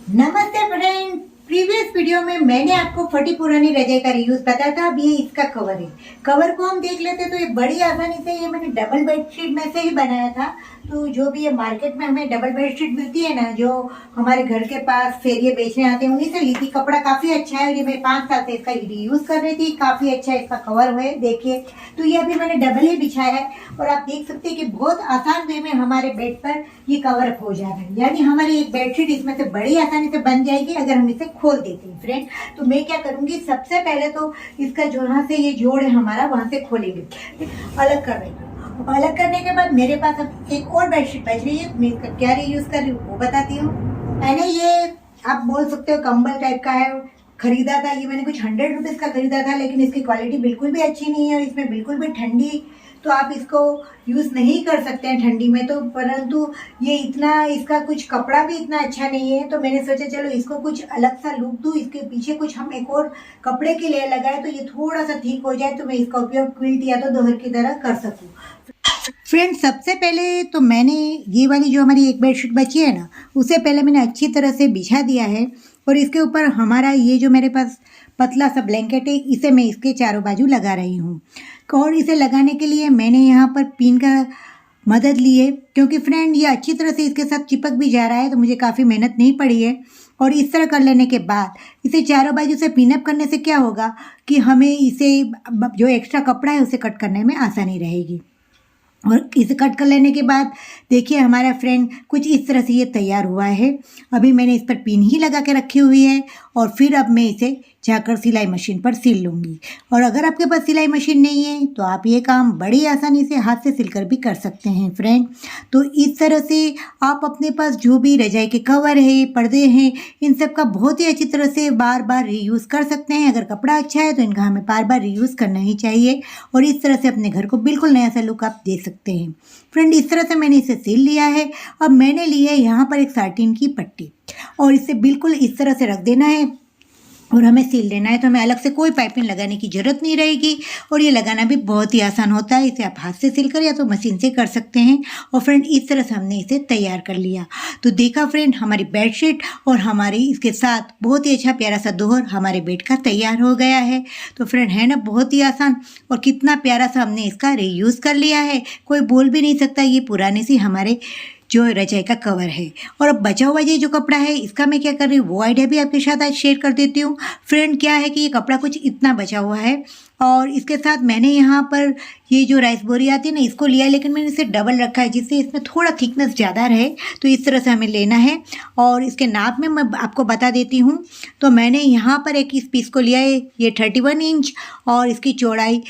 नमस्ते friend. Previous video में मैंने आपको फटी पुरानी रजाई का रियूज बताया था। अब ये इसका कवर है। कवर को हम देख लेते तो ये बड़ी आसानी से ये मैंने डबल बेडशीट में से ही बनाया था। तो जो भी ये मार्केट में हमें डबल बेडशीट मिलती है ना, जो हमारे घर के पास फेरिए बेचने आते हैं, उन्हीं से ली थी। कपड़ा काफी अच्छा है और ये मैं 5 साल से इसका रीयूज कर रही थी। काफी अच्छा इसका कवर है, देखिए। तो ये अभी मैंने डबल ही बिछाया है और आप देख सकते हैं कि बहुत आसान वे में हमारे बेड पर ये कवर अप हो जाता है। यानी हमारी एक बेडशीट इसमें से बड़ी आसानी से बन जाएगी अगर हम इसे खोल देते हैं फ्रेंड। तो मैं क्या करूंगी, सबसे पहले तो इसका जहाँ से ये जोड़ है हमारा, वहां से खोलेंगे, अलग कर देंगे। अलग करने के बाद मेरे पास अब एक और बेडशीट बच रही है। मैं इसका क्या यूज कर रही हूँ वो बताती हूँ। मैंने ये, आप बोल सकते हो कंबल टाइप का है, खरीदा था। ये मैंने कुछ 100 रुपीज का खरीदा था, लेकिन इसकी क्वालिटी बिल्कुल भी अच्छी नहीं है और इसमें बिल्कुल भी ठंडी, तो आप इसको यूज नहीं कर सकते हैं ठंडी में तो। परंतु ये इतना, इसका कुछ कपड़ा भी इतना अच्छा नहीं है, तो मैंने सोचा चलो इसको कुछ अलग सा लुक दूं। इसके पीछे कुछ हम एक और कपड़े की लेयर लगाए तो ये थोड़ा सा ठीक हो जाए, तो मैं इसका उपयोग क्विल्ट या तो दोहर की तरह कर सकूं। फ्रेंड, सबसे पहले तो मैंने ये वाली जो हमारी एक बेडशीट बची है ना, उसे पहले मैंने अच्छी तरह से बिछा दिया है और इसके ऊपर हमारा ये जो मेरे पास पतला सा ब्लैंकेट है, इसे मैं इसके चारों बाजू लगा रही हूँ। और इसे लगाने के लिए मैंने यहाँ पर पिन का मदद ली है, क्योंकि फ्रेंड ये अच्छी तरह से इसके साथ चिपक भी जा रहा है, तो मुझे काफ़ी मेहनत नहीं पड़ी है। और इस तरह कर लेने के बाद इसे चारों बाजू से पिनअप करने से क्या होगा कि हमें इसे जो एक्स्ट्रा कपड़ा है उसे कट करने में आसानी रहेगी। और इसे कट कर लेने के बाद देखिए हमारा फ्रेंड कुछ इस तरह से ये तैयार हुआ है। अभी मैंने इस पर पिन ही लगा के रखी हुई है और फिर अब मैं इसे जाकर सिलाई मशीन पर सिल लूँगी। और अगर आपके पास सिलाई मशीन नहीं है तो आप ये काम बड़ी आसानी से हाथ से सिलकर भी कर सकते हैं फ्रेंड। तो इस तरह से आप अपने पास जो भी रजाई के कवर है, पर्दे हैं, इन सब का बहुत ही अच्छी तरह से बार बार रीयूज़ कर सकते हैं। अगर कपड़ा अच्छा है तो इनका हमें बार बार रीयूज़ करना ही चाहिए और इस तरह से अपने घर को बिल्कुल नया सा लुक आप दे सकते हैं फ्रेंड। इस तरह से मैंने इसे सिल लिया है। अब मैंने ली है यहाँ पर एक साटिन की पट्टी और इसे बिल्कुल इस तरह से रख देना है और हमें सिल देना है। तो हमें अलग से कोई पाइपिंग लगाने की ज़रूरत नहीं रहेगी और ये लगाना भी बहुत ही आसान होता है। इसे आप हाथ से सिलकर या तो मशीन से कर सकते हैं। और फ्रेंड, इस तरह से हमने इसे तैयार कर लिया। तो देखा फ्रेंड, हमारी बेडशीट और हमारी इसके साथ बहुत ही अच्छा प्यारा सा दोहर हमारे बेड का तैयार हो गया है। तो फ्रेंड, है ना बहुत ही आसान और कितना प्यारा सा हमने इसका रीयूज़ कर लिया है। कोई बोल भी नहीं सकता ये पुराने सी हमारे जो रजाई का कवर है। और अब बचा हुआ ये जो कपड़ा है, इसका मैं क्या कर रही हूँ वो आइडिया भी आपके साथ आज शेयर कर देती हूँ फ्रेंड। क्या है कि ये कपड़ा कुछ इतना बचा हुआ है और इसके साथ मैंने यहाँ पर ये जो राइस बोरी आती है ना, इसको लिया है, लेकिन मैंने इसे डबल रखा है जिससे इसमें थोड़ा थिकनेस ज़्यादा रहे। तो इस तरह से हमें लेना है और इसके नाप में मैं आपको बता देती हूँ। तो मैंने यहाँ पर एक इस पीस को लिया है, ये 31 इंच और इसकी चौड़ाई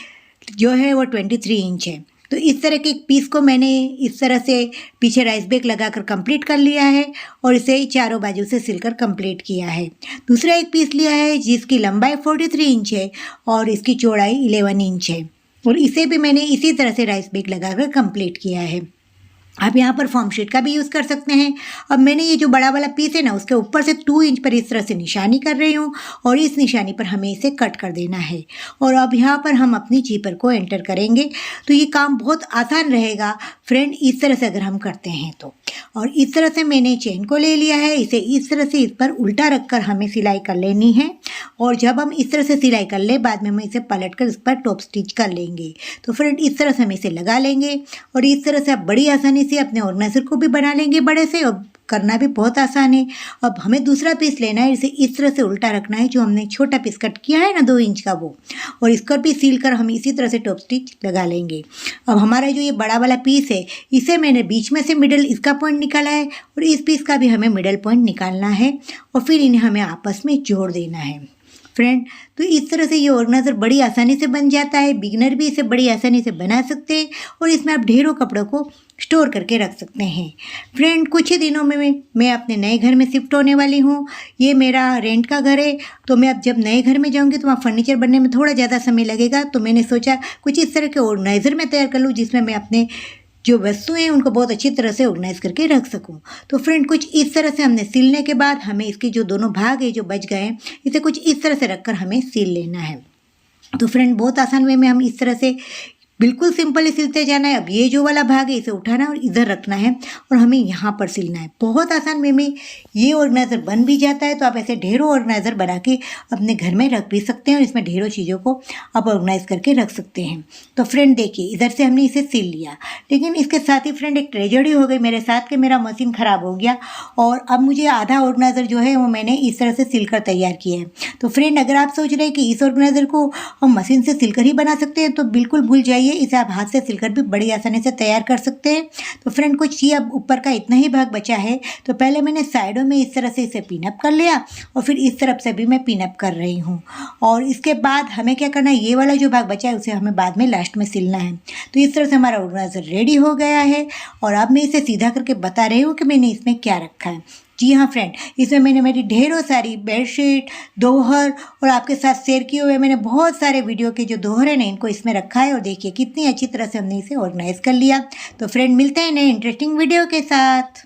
जो है वो 23 इंच है। तो इस तरह के एक पीस को मैंने इस तरह से पीछे राइस बैग लगाकर कंप्लीट कर लिया है और इसे चारों बाजू से सिलकर कंप्लीट किया है। दूसरा एक पीस लिया है जिसकी लंबाई 43 इंच है और इसकी चौड़ाई 11 इंच है और इसे भी मैंने इसी तरह से राइस बैग लगाकर कंप्लीट किया है। आप यहाँ पर फॉर्म शीट का भी यूज़ कर सकते हैं। अब मैंने ये जो बड़ा वाला पीस है ना, उसके ऊपर से 2 इंच पर इस तरह से निशानी कर रही हूँ और इस निशानी पर हमें इसे कट कर देना है। और अब यहाँ पर हम अपनी जीपर को एंटर करेंगे। तो ये काम बहुत आसान रहेगा फ्रेंड, इस तरह से अगर हम करते हैं तो। और इस तरह से मैंने चेन को ले लिया है। इसे इस तरह से इस पर उल्टा रखकर हमें सिलाई कर लेनी है और जब हम इस तरह से सिलाई कर ले, बाद में हम इसे पलट कर इस पर टॉप स्टिच कर लेंगे। तो फ्रेंड, इस तरह से हम इसे लगा लेंगे और इस तरह से आप बड़ी आसानी से अपने ऑर्गेनाइजर को भी बना लेंगे बड़े से और करना भी बहुत आसान है। अब हमें दूसरा पीस लेना है, इसे इस तरह से उल्टा रखना है, जो हमने छोटा पीस कट किया है ना 2 इंच का वो, और इसको भी सील कर हम इसी तरह से टॉप स्टिच लगा लेंगे। अब हमारा जो ये बड़ा वाला पीस है, इसे मैंने बीच में से मिडल इसका पॉइंट निकाला है और इस पीस का भी हमें मिडल पॉइंट निकालना है और फिर इन्हें हमें आपस में जोड़ देना है फ्रेंड। तो इस तरह से ये ऑर्गेनाइजर बड़ी आसानी से बन जाता है। बिगिनर भी इसे बड़ी आसानी से बना सकते हैं और इसमें आप ढेरों कपड़ों को स्टोर करके रख सकते हैं फ्रेंड। कुछ ही दिनों में मैं अपने नए घर में शिफ्ट होने वाली हूँ। ये मेरा रेंट का घर है, तो मैं अब जब नए घर में जाऊँगी तो वहाँ फर्नीचर बनने में थोड़ा ज़्यादा समय लगेगा। तो मैंने सोचा कुछ इस तरह के ऑर्गेनाइजर मैं तैयार कर लूँ जिसमें मैं अपने जो वस्तुएं हैं उनको बहुत अच्छी तरह से ऑर्गेनाइज करके रख सकूं। तो फ्रेंड, कुछ इस तरह से हमने सिलने के बाद हमें इसके जो दोनों भाग है जो बच गए हैं, इसे कुछ इस तरह से रखकर हमें सिल लेना है। तो फ्रेंड, बहुत आसान वे में हम इस तरह से बिल्कुल सिंपल ही सिलते जाना है। अब ये जो वाला भाग है इसे उठाना और इधर रखना है और हमें यहाँ पर सिलना है। बहुत आसान वे में ये ऑर्गेनाइज़र बन भी जाता है। तो आप ऐसे ढेरों ऑर्गेनाइज़र बना के अपने घर में रख भी सकते हैं और इसमें ढेरों चीज़ों को आप ऑर्गेनाइज करके रख सकते हैं। तो फ्रेंड देखिए, इधर से हमने इसे सिल लिया, लेकिन इसके साथ ही फ्रेंड एक ट्रेजेडी हो गई मेरे साथ कि मेरा मशीन ख़राब हो गया और अब मुझे आधा ऑर्गेनाइज़र जो है वो मैंने इस तरह से सिलकर तैयार किया है। तो फ्रेंड अगर आप सोच रहे हैं कि इस ऑर्गेनाइज़र को हम मशीन से सिलकर ही बना सकते हैं तो बिल्कुल भूल जाइए। इसे आप हाथ से सिलकर भी बड़ी आसानी से तैयार कर सकते हैं। तो फ्रेंड कुछ ये अब ऊपर का इतना ही भाग बचा है। तो पहले मैंने साइडों में इस तरह से इसे पिन अप कर लिया और फिर इस तरफ से भी मैं पिन अप कर रही हूँ। और इसके बाद हमें क्या करना है, ये वाला जो भाग बचा है उसे हमें बाद में लास्ट में सिलना है। तो इस तरह से हमारा ऑर्गेनाइजर रेडी हो गया है और अब मैं इसे सीधा करके बता रही हूँ कि मैंने इसमें क्या रखा है। जी हाँ फ्रेंड, इसमें मैंने मेरी ढेरों सारी बेडशीट, दोहर और आपके साथ शेयर किए हुए मैंने बहुत सारे वीडियो के जो दोहर हैं ना इनको इसमें रखा है और देखिए कितनी अच्छी तरह से हमने इसे ऑर्गेनाइज कर लिया। तो फ्रेंड मिलते हैं नए इंटरेस्टिंग वीडियो के साथ।